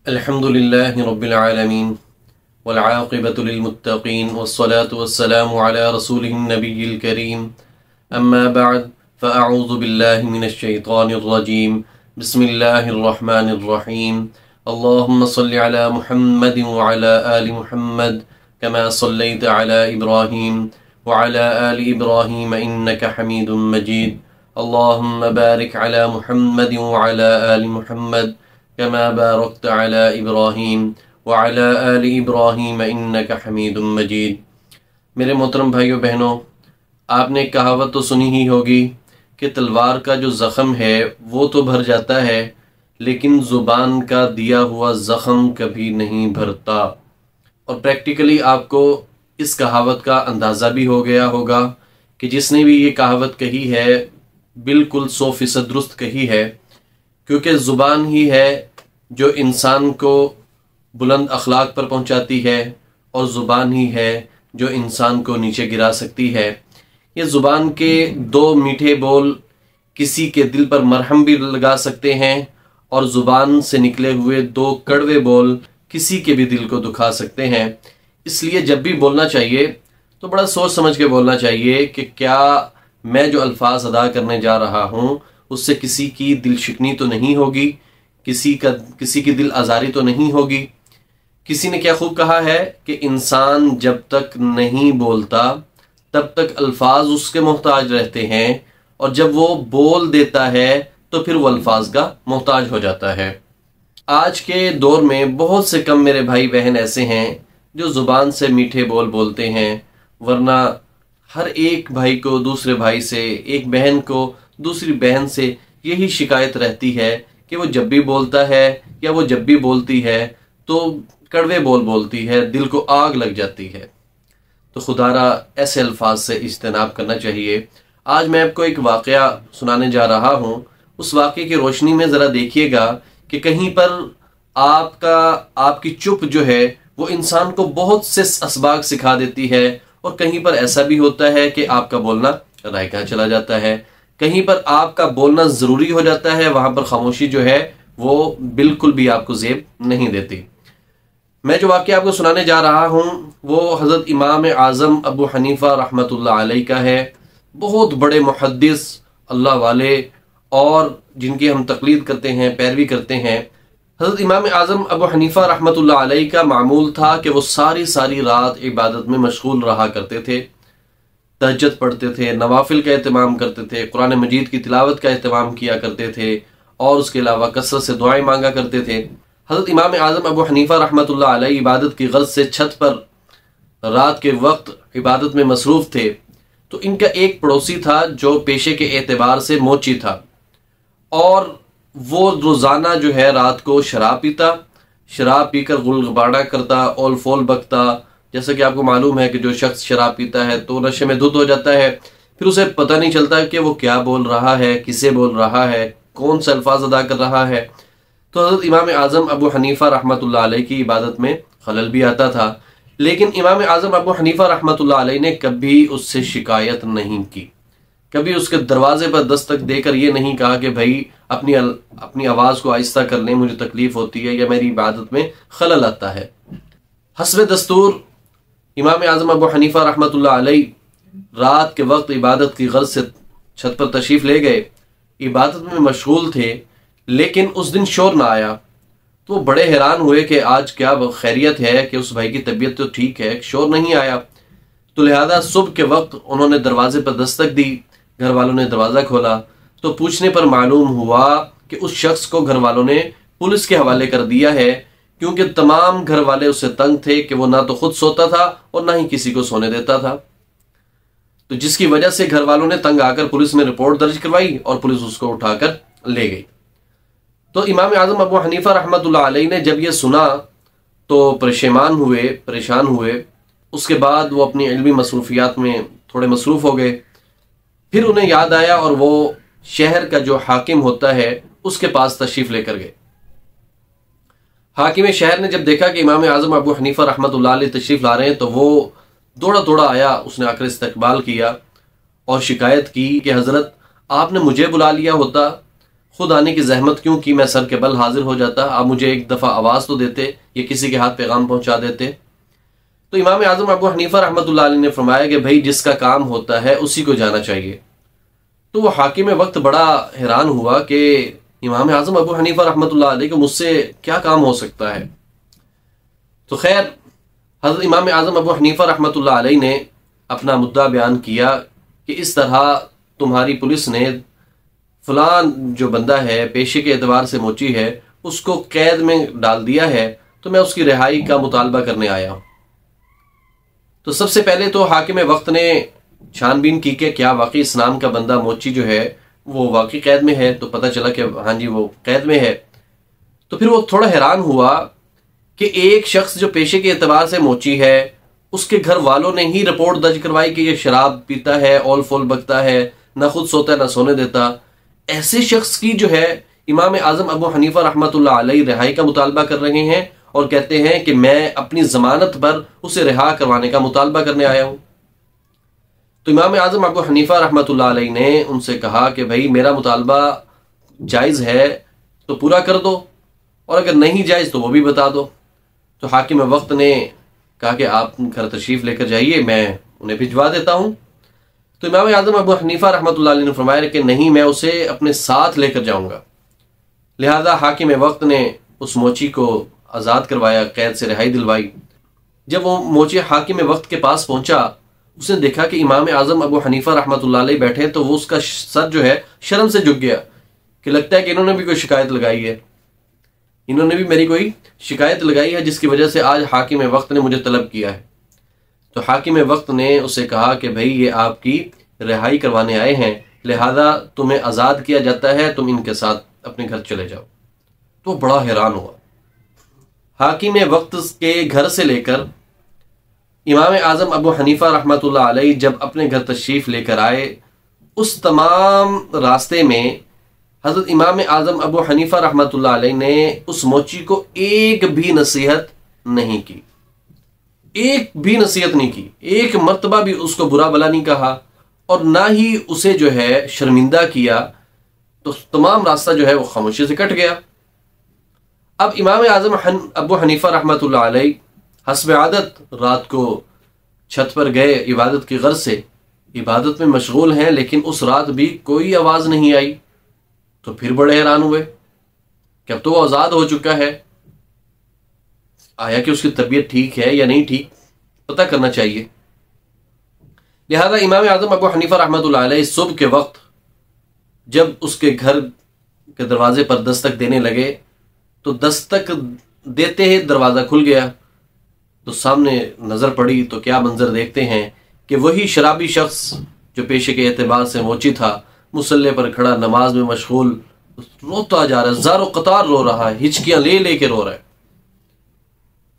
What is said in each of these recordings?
अल्हम्दुलिल्लाहि रब्बिल आलमीन वल आक़िबतु लिल मुत्तक़ीन वस्सलातु वस्सलामु अला रसूलिहिन नबिय्यिल करीम अम्मा बअद फ़अऊज़ु बिल्लाहि मिनश शैतानिर रजीम बिस्मिल्लाहिर रहमानिर रहीम अल्लाहुम्मा सल्लि अला मुहम्मदिन व अला आलि मुहम्मद कमा सल्लैता अला इब्राहीम व अला आलि इब्राहीम इन्नका हमीदुम मजीद अल्लाहुम्मा बारिक अला मुहम्मदिन व अला आलि मुहम्मद कमा बारकता अला इब्राहीम व अला आलि इब्राहीम इन्नका हमीदुम मजीद। मेरे मोहतरम भाइयों बहनों, आपने कहावत तो सुनी ही होगी कि तलवार का जो ज़ख़म है वो तो भर जाता है, लेकिन ज़ुबान का दिया हुआ ज़ख़म कभी नहीं भरता। और प्रैक्टिकली आपको इस कहावत का अंदाज़ा भी हो गया होगा कि जिसने भी ये कहावत कही है बिल्कुल 100% दुरुस्त कही है, क्योंकि ज़ुबान ही है जो इंसान को बुलंद अखलाक पर पहुंचाती है और ज़ुबान ही है जो इंसान को नीचे गिरा सकती है। ये ज़ुबान के दो मीठे बोल किसी के दिल पर मरहम भी लगा सकते हैं और ज़ुबान से निकले हुए दो कड़वे बोल किसी के भी दिल को दुखा सकते हैं। इसलिए जब भी बोलना चाहिए तो बड़ा सोच समझ के बोलना चाहिए कि क्या मैं जो अल्फाज अदा करने जा रहा हूँ उससे किसी की दिल शिकनी तो नहीं होगी, किसी की दिल आज़ारी तो नहीं होगी। किसी ने क्या खूब कहा है कि इंसान जब तक नहीं बोलता तब तक अल्फाज उसके मोहताज रहते हैं, और जब वो बोल देता है तो फिर वो अल्फाज का मोहताज हो जाता है। आज के दौर में बहुत से कम मेरे भाई बहन ऐसे हैं जो ज़ुबान से मीठे बोल बोलते हैं, वरना हर एक भाई को दूसरे भाई से, एक बहन को दूसरी बहन से यही शिकायत रहती है कि वो जब भी बोलता है या वो जब भी बोलती है तो कड़वे बोल बोलती है, दिल को आग लग जाती है। तो खुदारा ऐसे अल्फाज से इज्तनाब करना चाहिए। आज मैं आपको एक वाक़या सुनाने जा रहा हूँ। उस वाक़े की रोशनी में ज़रा देखिएगा कि कहीं पर आपकी चुप जो है वो इंसान को बहुत से असबाग सिखा देती है, और कहीं पर ऐसा भी होता है कि आपका बोलना रायका चला जाता है। कहीं पर आपका बोलना ज़रूरी हो जाता है, वहाँ पर खामोशी जो है वो बिल्कुल भी आपको ज़ेब नहीं देती। मैं जो वाक़या आपको सुनाने जा रहा हूँ वो हज़रत इमाम आज़म अबू हनीफ़ा रहमतुल्लाह अलैह का है। बहुत बड़े मुहद्दिस अल्लाह वाले और जिनकी हम तक़लीद करते हैं, पैरवी करते हैं। हज़रत इमाम आज़म अबू हनीफ़ा रहमतुल्लाह अलैह का मामूल था कि वो सारी रात इबादत में मशगूल रहा करते थे, तहज्जुद पढ़ते थे, नवाफिल का एहतमाम करते थे, कुरान मजीद की तिलावत का एहतमाम किया करते थे और उसके अलावा कसरत से दुआएं मांगा करते थे। हज़रत इमाम आज़म अबू हनीफ़ा रहमतुल्लाह अलैह इबादत की गर्ज से छत पर रात के वक्त इबादत में मसरूफ़ थे। तो इनका एक पड़ोसी था जो पेशे के एतबार से मोची था, और वो रोज़ाना जो है रात को शराब पीता, शराब पीकर गुलगबाड़ा करता, ओल फोल बकता। जैसा कि आपको मालूम है कि जो शख्स शराब पीता है तो नशे में धुत हो जाता है, फिर उसे पता नहीं चलता कि वो क्या बोल रहा है, किसे बोल रहा है, कौन सा अल्फाज अदा कर रहा है। तो हज़रत इमाम आज़म अबू हनीफ़ा रहमतुल्लाह अलैह की इबादत में खलल भी आता था, लेकिन इमाम आज़म अबू हनीफ़ा रहमतुल्लाह अलैह ने कभी उससे शिकायत नहीं की। कभी उसके दरवाजे पर दस्तक देकर ये नहीं कहा कि भाई अपनी आवाज़ को आहिस्ता कर लें, मुझे तकलीफ होती है या मेरी इबादत में खलल आता है। हस्ब दस्तूर इमाम आज़म अबू हनीफ़ा रहमतुल्लाह अलैह रात के वक्त इबादत की गर्ज से छत पर तशरीफ़ ले गए, इबादत में मशगूल थे, लेकिन उस दिन शोर ना आया। तो वो बड़े हैरान हुए कि आज क्या खैरियत है कि उस भाई की तबीयत तो ठीक है, शोर नहीं आया। तो लिहाजा सुबह के वक्त उन्होंने दरवाजे पर दस्तक दी, घर वालों ने दरवाज़ा खोला तो पूछने पर मालूम हुआ कि उस शख्स को घर वालों ने पुलिस के हवाले कर दिया है, क्योंकि तमाम घर वाले उससे तंग थे कि वो ना तो खुद सोता था और ना ही किसी को सोने देता था। तो जिसकी वजह से घर वालों ने तंग आकर पुलिस में रिपोर्ट दर्ज करवाई और पुलिस उसको उठाकर ले गई। तो इमाम आज़म अबू हनीफ़ा रहमतुल्लाह अलैह ने जब ये सुना तो परेशान हुए। उसके बाद वो अपनी इल्मी मसरूफियात में थोड़े मसरूफ़ हो गए। फिर उन्हें याद आया और वो शहर का जो हाकिम होता है उसके पास तशरीफ़ लेकर गए। हाकिम शहर ने जब देखा कि इमाम आज़म अबू हनीफ़ा रहमतुल्लाह अलैह तशरीफ़ ला रहे हैं तो वो दौड़ा आया। उसने आकर इस्तकबाल किया और शिकायत की कि हज़रत आपने मुझे बुला लिया होता, खुद आने की जहमत क्यों की, मैं सर के बल हाजिर हो जाता, आप मुझे एक दफ़ा आवाज़ तो देते या किसी के हाथ पैगाम पहुंचा देते। तो इमाम आज़म अबू हनीफा रहमतुल्लाह अलैह ने फरमाया कि भाई जिसका काम होता है उसी को जाना चाहिए। तो वो हाकिम वक्त बड़ा हैरान हुआ कि इमाम आज़म अबू हनीफा रहमतुल्लाह अलैह को मुझसे क्या काम हो सकता है। तो खैर हज़रत इमाम आज़म अबू हनीफा रहमतुल्लाह अलैह ने अपना मुद्दा बयान किया कि इस तरह तुम्हारी पुलिस ने फलान जो बंदा है पेशे के एतबार से मोची है उसको कैद में डाल दिया है, तो मैं उसकी रिहाई का मुतालबा करने आया हूं। तो सबसे पहले तो हाकिम वक्त ने छानबीन की कि क्या वाकई इस नाम का बंदा मोची जो है वो वाकई कैद में है। तो पता चला कि हाँ जी वो कैद में है। तो फिर वो थोड़ा हैरान हुआ कि एक शख्स जो पेशे के एतबार से मोची है उसके घर वालों ने ही रिपोर्ट दर्ज करवाई कि ये शराब पीता है, ऑल फोल बकता है, ना खुद सोता है ना सोने देता। ऐसे शख्स की जो है इमाम आज़म अबू हनीफा रहमतुल्लाह अलैह रिहाई का मुतालबा कर रहे हैं और कहते हैं कि मैं अपनी जमानत पर उसे रिहा करवाने का मुतालबा करने आया हूं। तो इमाम आज़म अबू हनीफा रहमतुल्लाह अलैह ने उनसे कहा कि भाई मेरा मुतालबा जायज़ है तो पूरा कर दो, और अगर नहीं जायज़ तो वो भी बता दो। तो हाकिम वक्त ने कहा कि आप घर तशरीफ़ लेकर जाइए, मैं उन्हें भिजवा देता हूँ। तो इमाम आज़म अबू हनीफा रहमतुल्लाह अलैह ने फरमाया कि नहीं, मैं उसे अपने साथ लेकर जाऊँगा। लिहाजा हाकिम वक्त ने उस मोची को आज़ाद करवाया, कैद से रिहाई दिलवाई। जब वो मोची हाकिम वक्त के पास पहुंचा, उसने देखा कि इमाम आज़म अबू हनीफा रहमतुल्लाह अलैह बैठे, तो वो उसका सर जो है शर्म से झुक गया कि लगता है कि इन्होंने भी कोई शिकायत लगाई है, इन्होंने भी मेरी कोई शिकायत लगाई है जिसकी वजह से आज हाकिम वक्त ने मुझे तलब किया है। तो हाकिम वक्त ने उसे कहा कि भाई ये आपकी रिहाई करवाने आए हैं, लिहाजा तुम्हें आज़ाद किया जाता है, तुम इनके साथ अपने घर चले जाओ। तो बड़ा हैरान हुआ। हाकिम वक्त के घर से लेकर इमाम आज़म अबू हनीफा रहमतुल्लाह अलैह जब अपने घर तशरीफ़ लेकर आए, उस तमाम रास्ते में हज़रत इमाम आज़म अबू हनीफा रहमतुल्लाह अलैह ने उस मोची को एक भी नसीहत नहीं की, एक भी नसीहत नहीं की, एक मर्तबा भी उसको बुरा भला नहीं कहा और ना ही उसे जो है शर्मिंदा किया। तो तमाम रास्ता जो है वो खामोशी से कट गया। अब इमाम आज़म अबू हनीफा रहमतुल्लाह अलैह हस्ब आदत रात को छत पर गए, इबादत की गर्ज से इबादत में मशगूल हैं, लेकिन उस रात भी कोई आवाज़ नहीं आई। तो फिर बड़े हैरान हुए कि अब तो वो आज़ाद हो चुका है, आया कि उसकी तबीयत ठीक है या नहीं ठीक, पता करना चाहिए। लिहाजा इमाम आज़म अबू हनीफा रहमतुल्लाह अलैह सुबह के वक्त जब उसके घर के दरवाजे पर दस्तक देने लगे, तो दस्तक देते ही दरवाज़ा खुल गया। तो सामने नज़र पड़ी तो क्या मंजर देखते हैं कि वही शराबी शख्स जो पेशे के एतबार से मोची था, मुसल्ले पर खड़ा नमाज में मशगूल रोता जा रहा है, ज़ारो कतार रो रहा है, हिचकियां ले लेके रो रहा है।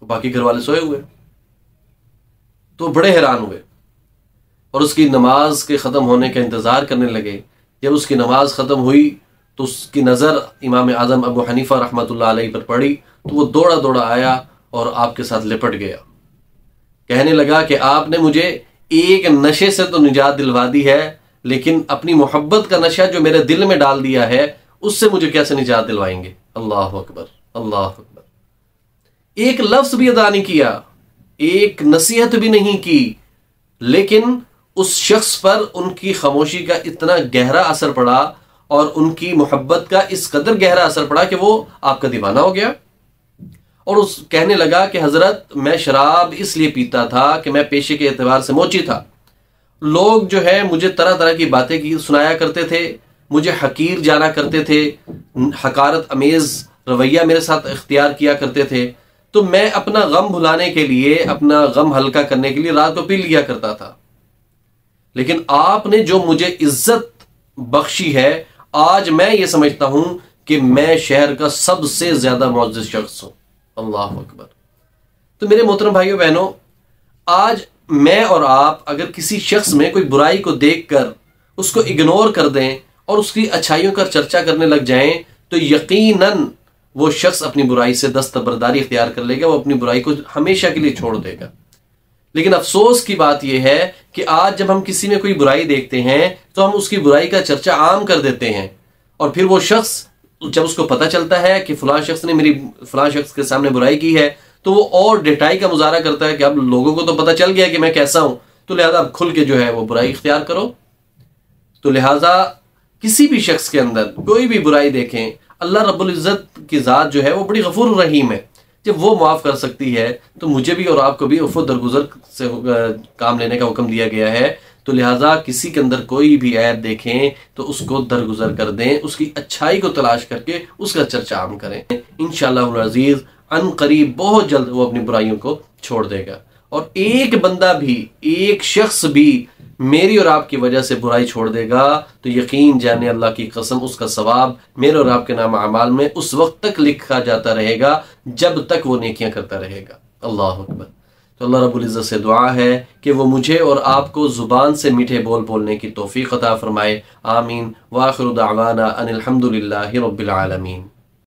तो बाकी घर वाले सोए हुए, तो बड़े हैरान हुए और उसकी नमाज के ख़त्म होने का इंतज़ार करने लगे। जब उसकी नमाज ख़त्म हुई तो उसकी नज़र इमाम आज़म अबू हनीफा रहमतुल्लाह अलैह पर पड़ी, तो वो दौड़ा दौड़ा आया और आपके साथ लिपट गया। कहने लगा कि आपने मुझे एक नशे से तो निजात दिलवा दी है, लेकिन अपनी मोहब्बत का नशा जो मेरे दिल में डाल दिया है उससे मुझे कैसे निजात दिलवाएंगे। अल्लाह अकबर, अल्लाह अकबर। एक लफ्ज़ भी अदा नहीं किया, एक नसीहत भी नहीं की, लेकिन उस शख्स पर उनकी खामोशी का इतना गहरा असर पड़ा और उनकी मोहब्बत का इस कदर गहरा असर पड़ा कि वो आपका दीवाना हो गया। और उस कहने लगा कि हजरत, मैं शराब इसलिए पीता था कि मैं पेशे के एतबार से मोची था। लोग जो है मुझे तरह तरह की बातें की सुनाया करते थे, मुझे हकीर जाना करते थे, हकारत अमेज रवैया मेरे साथ इख्तियार किया करते थे। तो मैं अपना गम भुलाने के लिए, अपना गम हल्का करने के लिए रात को पी लिया करता था। लेकिन आपने जो मुझे इज्जत बख्शी है, आज मैं ये समझता हूं कि मैं शहर का सबसे ज्यादा मुअज़्ज़ज़ शख्स हूं। अल्लाह अकबर। तो मेरे मोहतरम भाइयों बहनों, आज मैं और आप अगर किसी शख्स में कोई बुराई को देखकर उसको इग्नोर कर दें और उसकी अच्छाइयों का चर्चा करने लग जाएं, तो यकीनन वो शख्स अपनी बुराई से दस्तबरदारी इख्तियार कर लेगा, वो अपनी बुराई को हमेशा के लिए छोड़ देगा। लेकिन अफसोस की बात यह है कि आज जब हम किसी में कोई बुराई देखते हैं तो हम उसकी बुराई का चर्चा आम कर देते हैं और फिर वो शख्स जब उसको पता चलता है कि फलां शख्स ने मेरी फलां शख्स के सामने बुराई की है, तो वो और डिटाई का मुजाहरा करता है कि अब लोगों को तो पता चल गया कि मैं कैसा हूं, तो लिहाजा अब खुल के जो है वो बुराई इख्तियार करो। तो लिहाजा किसी भी शख्स के अंदर कोई भी बुराई देखें, अल्लाह रब्बुल इज़्ज़त की ज़ात जो है वो बड़ी गफूर रहीम है। जब वो माफ़ कर सकती है तो मुझे भी और आपको भी उफ़्फ़ो दरगुजर से काम लेने का हुक्म दिया गया है। तो लिहाजा किसी के अंदर कोई भी ऐब देखें तो उसको दरगुजर कर दें, उसकी अच्छाई को तलाश करके उसका चर्चा आम करें। इंशाअल्लाह अज़ीज़ अन करीब बहुत जल्द वो अपनी बुराइयों को छोड़ देगा। और एक बंदा भी, एक शख्स भी मेरी और आपकी वजह से बुराई छोड़ देगा तो यकीन जाने अल्लाह की कसम उसका सवाब मेरे और आपके नाम अमाल में उस वक्त तक लिखा जाता रहेगा जब तक वो नेकियां करता रहेगा। अल्लाह अकबर। तो अल्लाह रब्बुल इज़्ज़त से दुआ है कि वो मुझे और आपको ज़ुबान से मीठे बोल बोलने की तौफीक अता फरमाए। आमीन। व आखिरु दावाना अनिल हम्दुलिल्लाहि रब्बिल आलमीन।